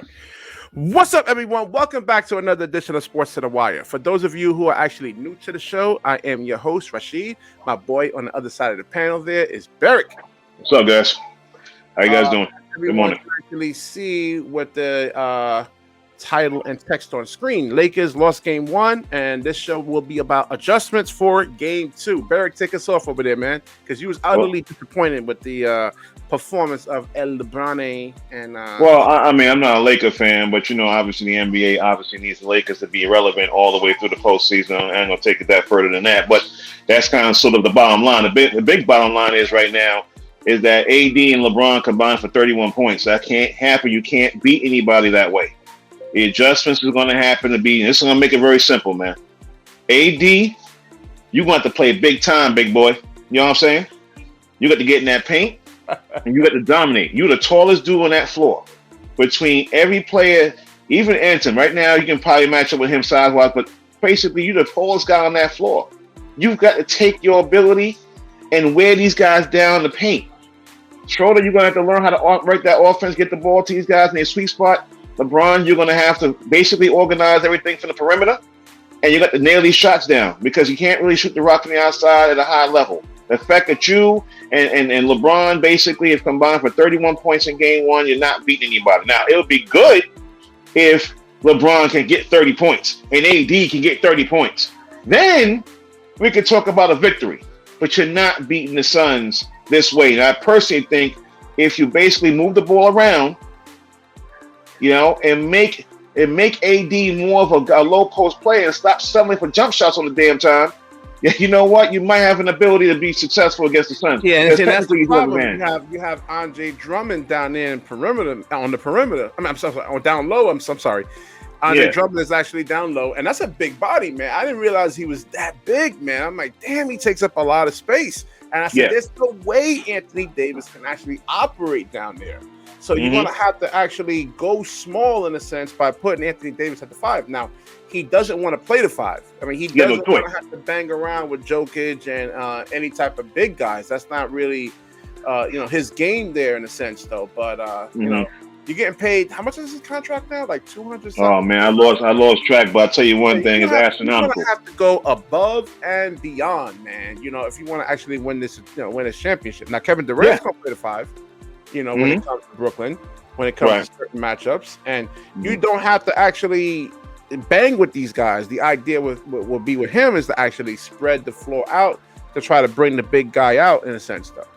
right. What's up, everyone? Welcome back to another edition of Sports to the Wire. For those of you who are actually new to the show, I am your host, Rashid. My boy on the other side of the panel there is Beric. What's up, guys? How you guys doing? Good morning. Can actually see what the title and text on screen. Lakers lost game 1, and this show will be about adjustments for game 2. Beric, take us off over there, man, because you was utterly disappointed with the performance of LeBron and well, I mean, I'm not a Laker fan, but obviously the NBA obviously needs the Lakers to be relevant all the way through the postseason. I'm gonna take it that further than that, but that's kind of sort of the bottom line. The big bottom line is right now is that AD and LeBron combined for 31 points. That can't happen. You can't beat anybody that way. The adjustments is going to happen to be. This is going to make it very simple, man. AD, you want to play big time, big boy. You know what I'm saying? You got to get in that paint. And you got to dominate. You're the tallest dude on that floor. Between every player, even Anton, right now you can probably match up with him size-wise, but basically you're the tallest guy on that floor. You've got to take your ability and wear these guys down the paint. Schroeder, you're going to have to learn how to break that offense, get the ball to these guys in their sweet spot. LeBron, you're going to have to basically organize everything from the perimeter, and you got to nail these shots down because you can't really shoot the rock from the outside at a high level. The fact that you and LeBron basically have combined for 31 points in game 1, you're not beating anybody. Now, it would be good if LeBron can get 30 points and AD can get 30 points. Then we could talk about a victory, but you're not beating the Suns this way. And I personally think if you basically move the ball around, and make AD more of a low post player and stop settling for jump shots on the damn time, you know what? You might have an ability to be successful against the Suns. Yeah, and that's the problem. You have Andre Drummond down there on the perimeter. I'm sorry, down low. I'm sorry. Andre Drummond is actually down low, and that's a big body, man. I didn't realize he was that big, man. I'm like, damn, he takes up a lot of space. And I said, there's no way Anthony Davis can actually operate down there. So you're going to have to actually go small in a sense by putting Anthony Davis at the 5. Now, he doesn't want to play the 5. I mean, he doesn't want to have to bang around with Jokic and any type of big guys. That's not really, his game there in a sense, though. But, you're getting paid. How much is his contract now? Like 200 something? Oh, man, I lost track. But I'll tell you one thing. It's astronomical. You're going to have to go above and beyond, man. If you want to actually win this championship. Now, Kevin Durant's going to play the 5. When it comes to Brooklyn, when it comes to certain matchups, and you don't have to actually bang with these guys. The idea will be with him is to actually spread the floor out to try to bring the big guy out in a sense, though.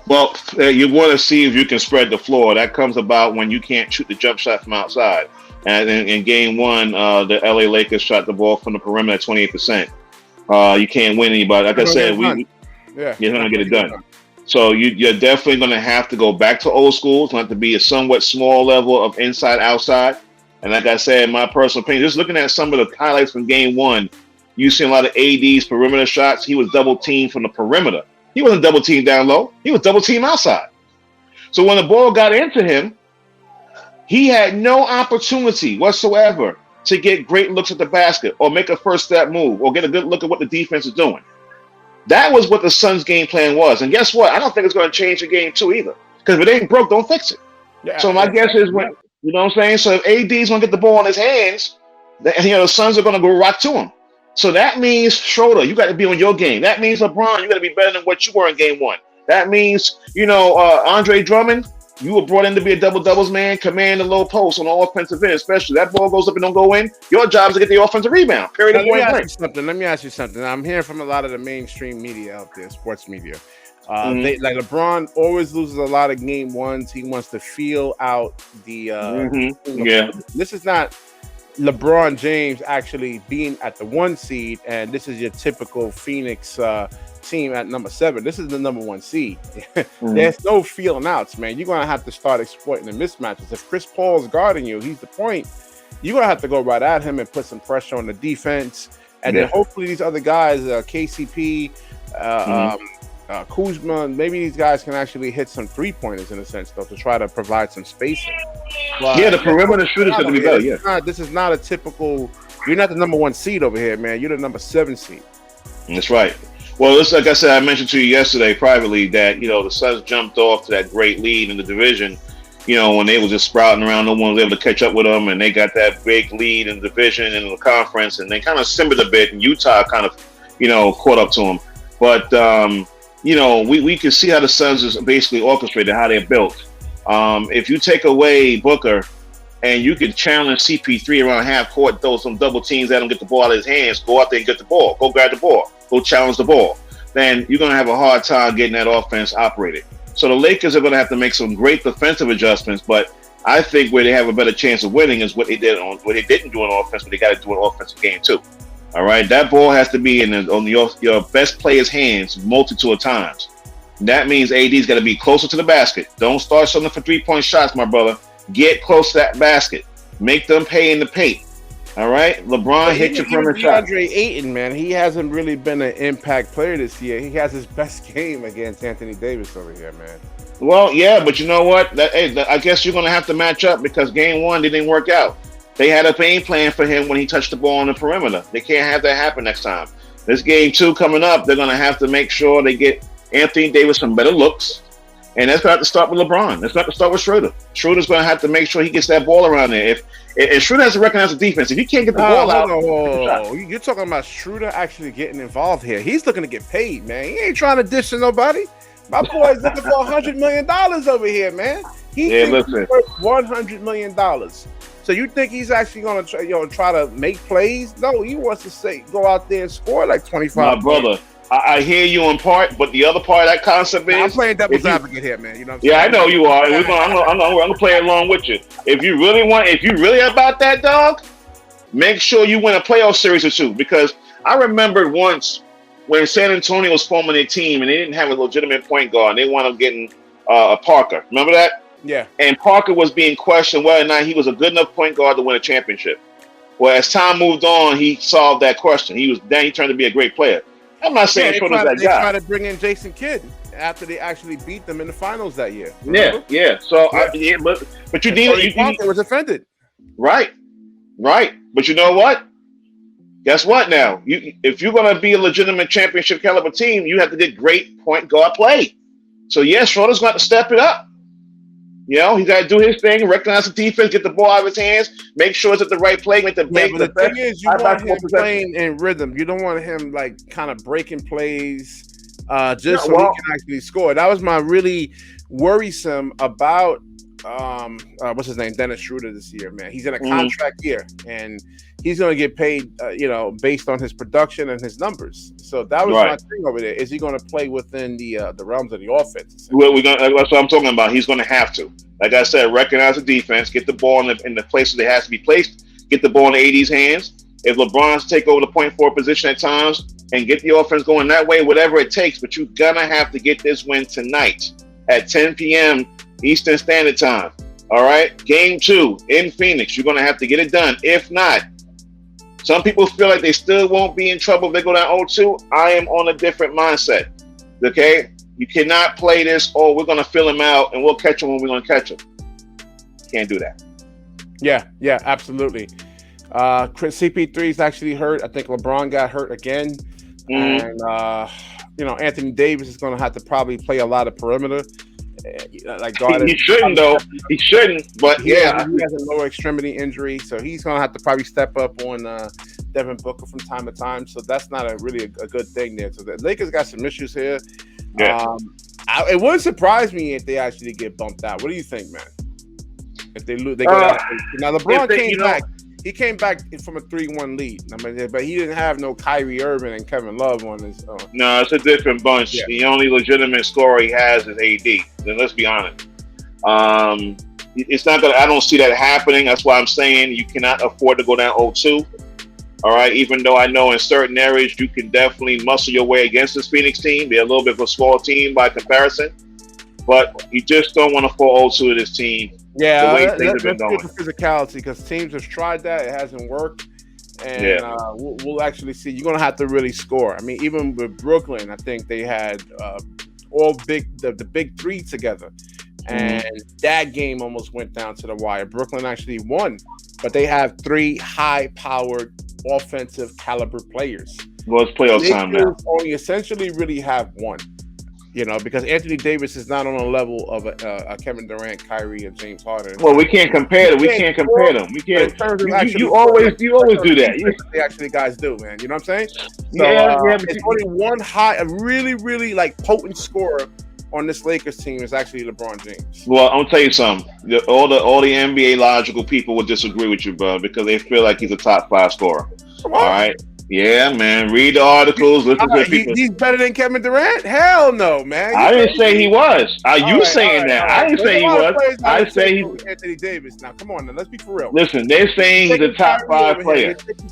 Well, you want to see if you can spread the floor. That comes about when you can't shoot the jump shot from outside. And in game 1, the L.A. Lakers shot the ball from the perimeter at 28%. You can't win anybody. Like I said, you're not going to get it done. So you're definitely going to have to go back to old school. It's going to have to be a somewhat small level of inside-outside. And like I said, in my personal opinion, just looking at some of the highlights from game 1, you see a lot of AD's perimeter shots. He was double-teamed from the perimeter. He wasn't double-teamed down low. He was double-teamed outside. So when the ball got into him, he had no opportunity whatsoever to get great looks at the basket or make a first-step move or get a good look at what the defense is doing. That was what the Suns' game plan was. And guess what? I don't think it's going to change the game 2 either. Because if it ain't broke, don't fix it. Yeah, so my guess is when, you know what I'm saying? So if AD's going to get the ball in his hands, the Suns are going to go rock to him. So that means Schroeder, you got to be on your game. That means LeBron, you got to be better than what you were in game 1. That means, Andre Drummond, you were brought in to be a double-doubles man, command the low post on the offensive end, especially. That ball goes up and don't go in. Your job is to get the offensive rebound. Period. Let me ask you something. I'm hearing from a lot of the mainstream media out there, sports media. Like LeBron always loses a lot of game 1s. He wants to feel out the. This is not LeBron James actually being at the 1 seed, and this is your typical Phoenix team at number 7. This is the number 1 seed. There's no feeling outs, man. You're gonna have to start exploiting the mismatches. If Chris Paul's guarding you, he's the point. You're gonna have to go right at him and put some pressure on the defense, and then hopefully these other guys, KCP, Kuzma, maybe these guys can actually hit some 3-pointers in a sense, though, to try to provide some spacing. But the perimeter shooters going to be better. This is not a typical. You're not the number 1 seed over here, man. You're the number 7 seed. That's right. Well, it's like I said, I mentioned to you yesterday privately that the Suns jumped off to that great lead in the division, when they was just sprouting around, no one was able to catch up with them, and they got that big lead in the division and in the conference, and they kind of simmered a bit, and Utah kind of, caught up to them. But, we can see how the Suns is basically orchestrated, how they're built. If you take away Booker and you can challenge CP3 around half court, throw some double teams at him, get the ball out of his hands, go out there and get the ball, go grab the ball, go challenge the ball, then you're going to have a hard time getting that offense operated. So the Lakers are going to have to make some great defensive adjustments, but I think where they have a better chance of winning is what they didn't do on offense, but they got to do an offensive game too. All right, that ball has to be on your best player's hands multitude of times. That means AD's got to be closer to the basket. Don't start shooting for 3-point shots, my brother. Get close to that basket. Make them pay in the paint. All right, LeBron hit your perimeter shot. DeAndre Ayton, man, he hasn't really been an impact player this year. He has his best game against Anthony Davis over here, man. Well, yeah, but you know what? I guess you're going to have to match up because game one didn't work out. They had a game plan for him when he touched the ball on the perimeter. They can't have that happen next time. This game two coming up, they're going to have to make sure they get Anthony Davis some better looks. And that's going to have to start with LeBron. That's going to start with Schroeder. Schroeder's going to have to make sure he gets that ball around there. If Schroeder has to recognize the defense, if you can't get the ball out. You're talking about Schroeder actually getting involved here. He's looking to get paid, man. He ain't trying to dish to nobody. My boy's looking for $100 million over here, man. He's worth $100 million. So you think he's actually going to try to make plays? No, he wants to go out there and score like 25. My brother, I hear you in part, but the other part of that concept is I'm playing devil's advocate here, man. You know what I'm saying? Yeah, I know you are. I'm gonna play along with you. If you really about that, dog, make sure you win a playoff series or two. Because I remember once when San Antonio was forming their team and they didn't have a legitimate point guard, and they wound up getting a Parker. Remember that? Yeah. And Parker was being questioned whether or not he was a good enough point guard to win a championship. Well, as time moved on, he solved that question. He turned to be a great player. I'm not saying Schroeder's that guy. They tried to bring in Jason Kidd after they actually beat them in the finals that year. Remember? Yeah. So, but you need. Parker was offended. Right. But you know what? Guess what? Now, if you're going to be a legitimate championship caliber team, you have to get great point guard play. So yes, Schroeder's going to step it up. He's got to do his thing, recognize the defense, get the ball out of his hands, make sure it's at the right play, but the thing is, you want him playing in rhythm. You don't want him like kind of breaking plays so he can actually score. That was my really worrisome about what's his name, Dennis Schroeder this year, man. He's in a contract year, and he's going to get paid, based on his production and his numbers. So that was my thing over there. Is he going to play within the realms of the offense? Well, that's what I'm talking about. He's going to have to. Like I said, recognize the defense, get the ball in the places it has to be placed, get the ball in the AD's hands. If LeBron's take over the point forward position at times and get the offense going that way, whatever it takes, but you're going to have to get this win tonight at 10 p.m. Eastern Standard Time. All right? Game 2 in Phoenix. You're going to have to get it done. If not, some people feel like they still won't be in trouble if they go down 0-2. I am on a different mindset. Okay? You cannot play this, we're going to fill him out and we'll catch him when we're going to catch him. Can't do that. Yeah, absolutely. CP3 is actually hurt. I think LeBron got hurt again. And, Anthony Davis is going to have to probably play a lot of perimeter. He shouldn't, though. He shouldn't, but he has a lower extremity injury, so he's going to have to probably step up on Devin Booker from time to time. So that's not a good thing there. So the Lakers got some issues here. Yeah. It wouldn't surprise me if they actually get bumped out. What do you think, man? If they lose, they go out. Now LeBron came back. He came back from a 3-1 lead. But he didn't have no Kyrie Irving and Kevin Love on his own. No, it's a different bunch. Yeah. The only legitimate scorer he has is AD. Then let's be honest. It's not gonna. I don't see that happening. That's why I'm saying you cannot afford to go down 0-2. All right. Even though I know in certain areas you can definitely muscle your way against this Phoenix team. They're a little bit of a small team by comparison, but you just don't want to fall 0-2 to this team. Yeah, that's good for physicality because teams have tried that. It hasn't worked. And we'll actually see. You're going to have to really score. I mean, even with Brooklyn, I think they had the big three together. And that game almost went down to the wire. Brooklyn actually won. But they have 3 high-powered offensive caliber players. Well, it's playoff time now. Only essentially really have one. because Anthony Davis is not on a level of a Kevin Durant, Kyrie, and James Harden. Well, we can't compare them. We can't compare them. We can't. You always do that. They actually guys do, man. You know what I'm saying? So, yeah. It's only one a really, really like potent scorer on this Lakers team is actually LeBron James. Well, I'm gonna tell you something. All the NBA logical people would disagree with you, bro, because they feel like he's a top 5 scorer. All right. Yeah, man. Read the articles. Listen to people. He's better than Kevin Durant? Hell no, man. I didn't say he was. Are you saying that? I didn't say he was. I say he's Anthony Davis. Now, come on, now, let's be for real. Listen, they're saying he's a top 5 player. You're taking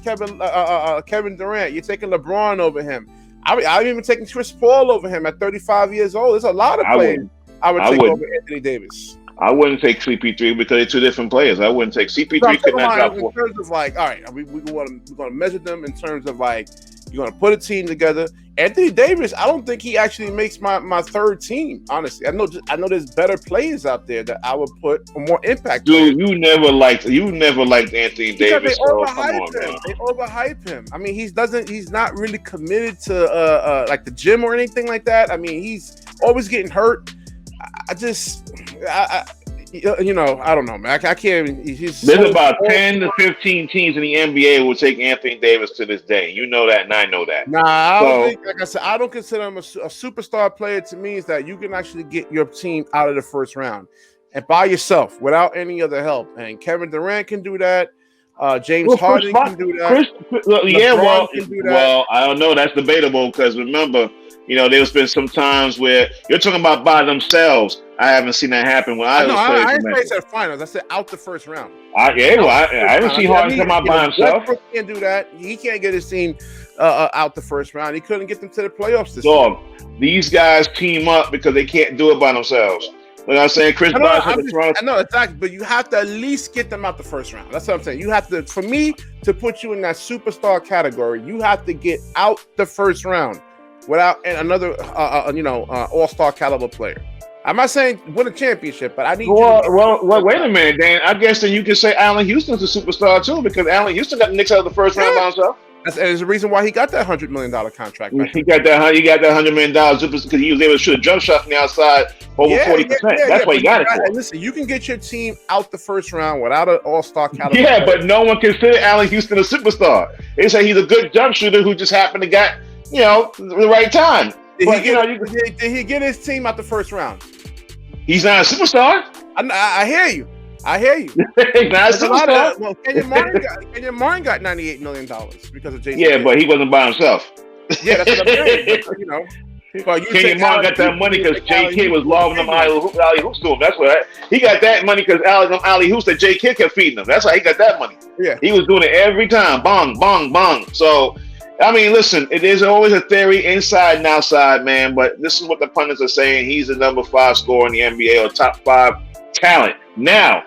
Kevin Durant. You're taking LeBron over him. I'm even taking Chris Paul over him at 35 years old. There's a lot of players I would take over Anthony Davis. I wouldn't take CP3 because they're 2 different players. I wouldn't take CP3 could not drop 4. In terms of like, all right, we're going to measure them in terms of like, you're going to put a team together. Anthony Davis, I don't think he actually makes my third team. Honestly, I know there's better players out there that I would put for more impact. Dude, you never liked Anthony Davis. They overhype him. I mean, he's not really committed to like the gym or anything like that. I mean, he's always getting hurt. I don't know, man. I can't even. There's about 10 to 15 teams in the NBA who will take Anthony Davis to this day. You know that, and I know that. Nah, I don't think, like I said, I don't consider him a superstar player. To me, is that you can actually get your team out of the first round and by yourself without any other help. And Kevin Durant can do that. James Harden can do that. Well, I don't know. That's debatable because remember, there's been some times where you're talking about by themselves. I haven't seen that happen. When I didn't say finals. I said out the first round. I haven't seen Harden come out by himself. He can't do that. He can't get his team out the first round. He couldn't get them to the playoffs this year. These guys team up because they can't do it by themselves. Like I'm saying, Chris Bosh at the Toronto. I know exactly, but you have to at least get them out the first round. That's what I'm saying. You have to, for me to put you in that superstar category, you have to get out the first round without another, all-star caliber player. I'm not saying win a championship, but I need. Well, wait a minute, Dan. I guess then you can say Allen Houston's a superstar too, because Allen Houston got the Knicks out of the first round by himself. There's a reason why he got that $100 million contract. He got that $100 million because he was able to shoot a jump shot from the outside over 40%. That's why he got it for. Listen, you can get your team out the first round without an all-star caliber. Yeah, but no one considered Allen Houston a superstar. They say he's a good jump shooter who just happened to get, the right time. Did he get his team out the first round? He's not a superstar. I hear you. He's not a superstar. Kenyon Martin got $98 million because of Jason. Yeah, but he wasn't by himself. Yeah, that's what I'm saying. Kenyon Martin got that money because J. Kidd was lobbing them alley hoops to him. That's what he got that money because alley hoops that J. Kidd kept feeding him. That's why he got that money. Yeah, he was doing it every time. Bong, bong, bong. So. I mean, listen, it is always a theory inside and outside, man, but this is what the pundits are saying. He's the number 5 scorer in the NBA or top 5 talent. Now,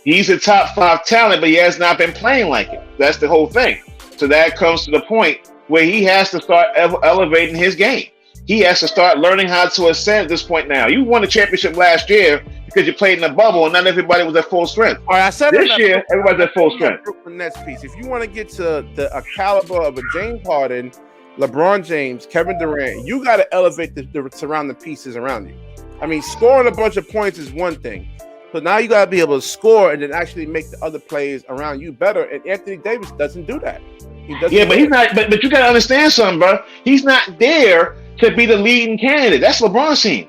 he's a top 5 talent, but he has not been playing like it. That's the whole thing. So that comes to the point where he has to start elevating his game. He has to start learning how to ascend at this point now. You won the championship last year because you played in the bubble and not everybody was at full strength. All right, I said this year, everybody's at full strength. Brooklyn Nets piece. If you want to get to a caliber of a James Harden, LeBron James, Kevin Durant, you got to elevate the surrounding pieces around you. I mean, scoring a bunch of points is one thing, but now you got to be able to score and then actually make the other players around you better. And Anthony Davis doesn't do that. He doesn't. Yeah, but he's not. But you got to understand something, bro. He's not there to be the leading candidate. That's LeBron's team.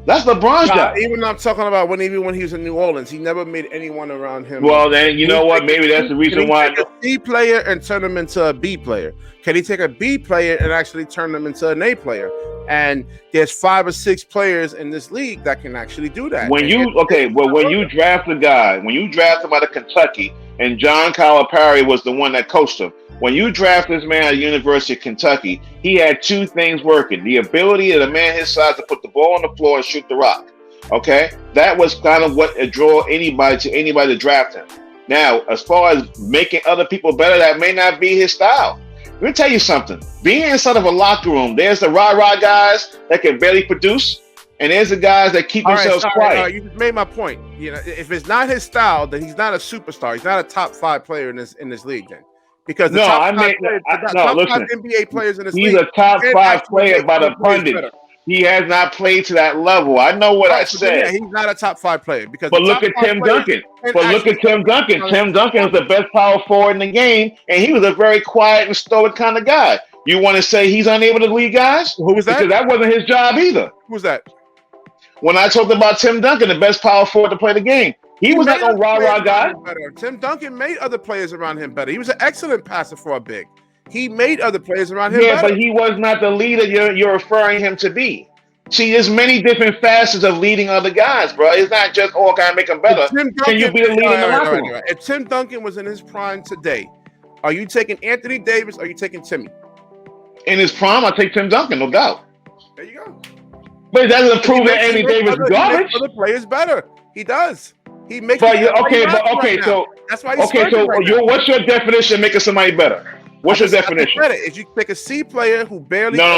That's LeBron's job. Even I'm talking about when he was in New Orleans, he never made anyone around him. Well, then you know what? Maybe that's the reason why. Take a C player and turn him into a B player. Can he take a B player and actually turn them into an A player? And there's 5 or 6 players in this league that can actually do that. When you draft a guy, when you draft him out of Kentucky, and John Calipari was the one that coached him. When you draft this man at the University of Kentucky, he had 2 things working. The ability of a man his size to put the ball on the floor and shoot the rock. Okay? That was kind of what drew anybody to draft him. Now, as far as making other people better, that may not be his style. Let me tell you something. Being inside of a locker room, there's the rah-rah guys that can barely produce, and there's the guys that keep themselves quiet. You made my point. If it's not his style, then he's not a superstar. He's not a top 5 player in this league then. Because the top 5 NBA players in this league. He's a top 5 player by the pundits. He has not played to that level. I know what I said. Yeah, he's not a top 5 player because. But look at Tim Duncan. Tim Duncan is the best power forward in the game, and he was a very quiet and stoic kind of guy. You want to say he's unable to lead guys? Who was that? Because that wasn't his job either. Who was that? When I talked about Tim Duncan, the best power forward to play the game, he was not no rah-rah guy. Tim Duncan made other players around him better. He was an excellent passer for a big. He made other players around him better. Yeah, but he was not the leader you're referring him to be. See, there's many different facets of leading other guys, bro. It's not just, can I make them better? Can you be a leader in the locker room? If Tim Duncan was in his prime today, are you taking Anthony Davis or are you taking Timmy? In his prime, I take Tim Duncan, no doubt. There you go. But it doesn't prove that Anthony Davis is garbage. He makes other players better. He does. He makes. So that's why. What's your definition of making somebody better? What's your definition? Is you pick a C player who barely. No.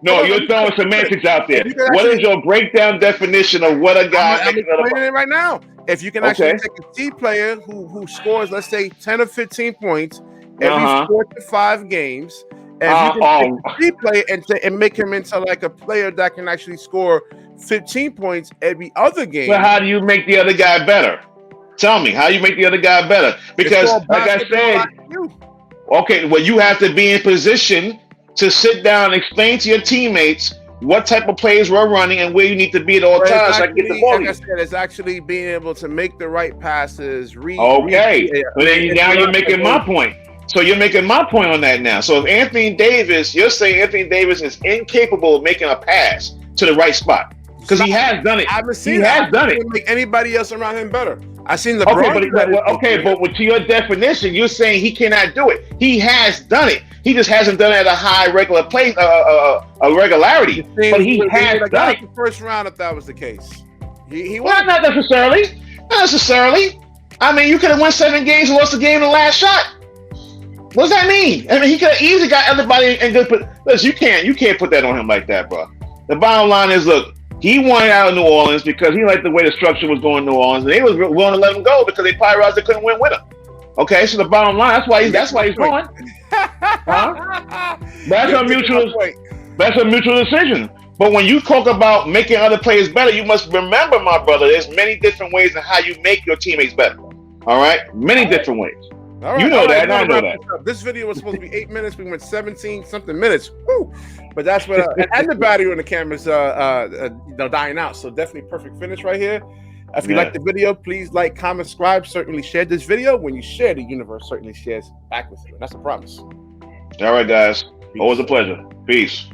You're throwing semantics out there. What is your breakdown definition of what a guy? I'm explaining it right now. If you can actually take a C player who scores, let's say 10 or 15 points every 4 to 5 games, and you can take a C player and make him into like a player that can actually score 15 points every other game. But how do you make the other guy better? Tell me, how you make the other guy better? Because, like I said, well, you have to be in position to sit down and explain to your teammates what type of plays we're running and where you need to be at all times so I can get the ball. Like I said, it's actually being able to make the right passes. But then now you're making my point. So you're making my point on that now. So if Anthony Davis, you're saying Anthony Davis is incapable of making a pass to the right spot because he has done it. I haven't seen it. Make anybody else around him better. I've seen LeBron. But to your definition, you're saying he cannot do it. He has done it. He just hasn't done it at a high regularity. But he has done it. The first round, if that was the case, he not necessarily. Not necessarily. I mean, you could have won 7 games and lost the game in the last shot. What does that mean? I mean, he could have easily got everybody in good. Listen, you can't put that on him like that, bro. The bottom line is, look, he wanted out of New Orleans because he liked the way the structure was going in New Orleans, and they was willing to let him go because they probably realized they couldn't win with him. Okay, so the bottom line, that's why he's going. That's a mutual decision. But when you talk about making other players better, you must remember, my brother, there's many different ways of how you make your teammates better. All right, many different ways. Right, you know that. I know that. This video was supposed to be 8 minutes. We went 17 something minutes. Woo! But that's what. And the battery on the camera's dying out. So definitely perfect finish right here. If you like the video, please like, comment, subscribe. Certainly share this video. When you share, the universe certainly shares back with you. And that's a promise. All right, guys. Always a pleasure. Peace.